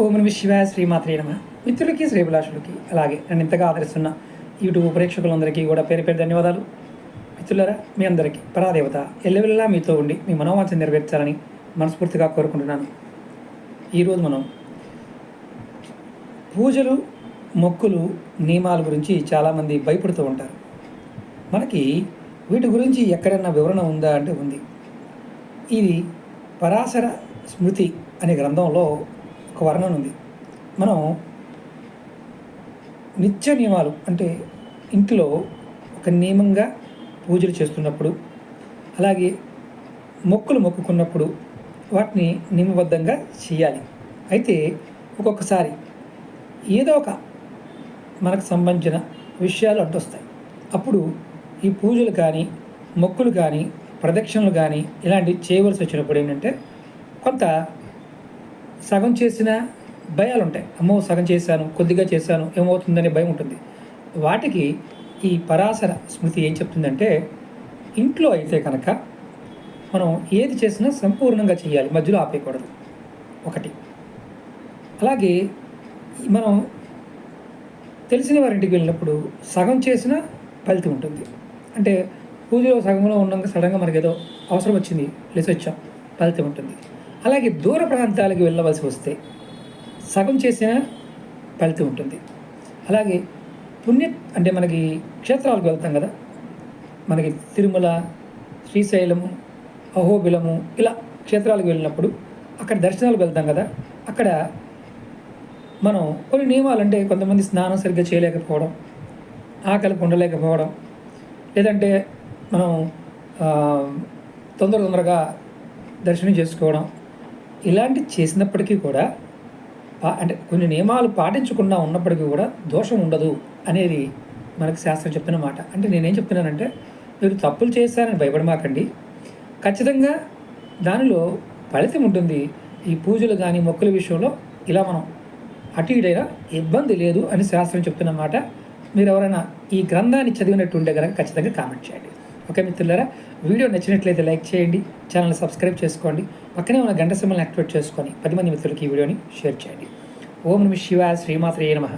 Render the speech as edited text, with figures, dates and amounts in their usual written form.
ఓం నమ శివాయ శ్రీమాత్రే నమ. మిత్రులకి శ్రేభిలాషులకి అలాగే నన్ను ఇంతగా ఆదరిస్తున్న యూట్యూబ్ ప్రేక్షకులందరికీ కూడా పేరు పేరు ధన్యవాదాలు. మిత్రులారా, మీ అందరికీ పరాదేవత ఎల్లవెల్లా మీతో ఉండి మీ మనోవాంఛ నెరవేర్చాలని మనస్ఫూర్తిగా కోరుకుంటున్నాను. ఈరోజు మనం పూజలు, మొక్కులు, నియమాల గురించి చాలామంది భయపడుతూ ఉంటారు. మనకి వీటి గురించి ఎక్కడన్నా వివరణ ఉందా అంటే ఉంది. ఇది పరాశర స్మృతి అనే గ్రంథంలో ఒక వర్ణన ఉంది. మనం నిత్య నియమాలు అంటే ఇంట్లో ఒక నియమంగా పూజలు చేస్తున్నప్పుడు, అలాగే మొక్కులు మొక్కుకున్నప్పుడు వాటిని నియమబద్ధంగా చేయాలి. అయితే ఒక్కొక్కసారి ఏదో ఒక మనకు సంబంధించిన విషయాలు అడ్డొస్తాయి. అప్పుడు ఈ పూజలు కానీ, మొక్కులు కానీ, ప్రదక్షిణలు కానీ ఇలాంటివి చేయవలసి వచ్చినప్పుడు ఏంటంటే కొంత సగం చేసిన భయాలు ఉంటాయి. అమ్మో, సగం చేశాను, కొద్దిగా చేశాను, ఏమవుతుందనే భయం ఉంటుంది. వాటికి ఈ పరాశర స్మృతి ఏం చెప్తుందంటే, ఇంట్లో అయితే కనుక మనం ఏది చేసినా సంపూర్ణంగా చేయాలి, మధ్యలో ఆపేయకూడదు ఒకటి. అలాగే మనం తెలిసిన వారింటికి వెళ్ళినప్పుడు సగం చేసినా ఫలితం ఉంటుంది. అంటే పూజలో సగంలో ఉన్నాక సడన్గా మనకి ఏదో అవసరం వచ్చింది, లేచి వచ్చాం, ఫలితం ఉంటుంది. అలాగే దూర ప్రాంతాలకు వెళ్ళవలసి వస్తే సగం చేసిన ఫలితం ఉంటుంది. అలాగే అంటే మనకి క్షేత్రాలకు వెళ్తాం కదా, మనకి తిరుమల, శ్రీశైలము, అహోబిలము ఇలా క్షేత్రాలకు వెళ్ళినప్పుడు అక్కడ దర్శనాలకు వెళ్తాం కదా, అక్కడ మనం కొన్ని నియమాలు అంటే కొంతమంది స్నానం సరిగ్గా చేయలేకపోవడం, ఆకలికి ఉండలేకపోవడం, లేదంటే మనం తొందరగా దర్శనం చేసుకోవడం, ఇలాంటి చేసినప్పటికీ కూడా అంటే కొన్ని నియమాలు పాటించకుండా ఉన్నప్పటికీ కూడా దోషం ఉండదు అనేది మనకు శాస్త్రం చెప్తున్న మాట. అంటే నేనేం చెప్తున్నానంటే, మీరు తప్పులు చేశారని భయపడమాకండి, ఖచ్చితంగా దానిలో ఫలితం ఉంటుంది. ఈ పూజలు కానీ మొక్కుల విషయంలో ఇలా మనం అటు ఇటైనా ఇబ్బంది లేదు అని శాస్త్రం చెప్తున్నమాట. మీరు ఎవరైనా ఈ గ్రంథాన్ని చదివినట్టు ఉంటే కనుక ఖచ్చితంగా కామెంట్ చేయండి. ఓకే మిత్రులారా, వీడియో నచ్చినట్లయితే లైక్ చేయండి, ఛానల్ సబ్స్క్రైబ్ చేసుకోండి, పక్కనే ఉన్న గంట సింబల్ని యాక్టివేట్ చేసుకొని 10 మంది మిత్రులకి ఈ వీడియోని షేర్ చేయండి. ఓం నమః శివాయ శ్రీమాత్రే నమః.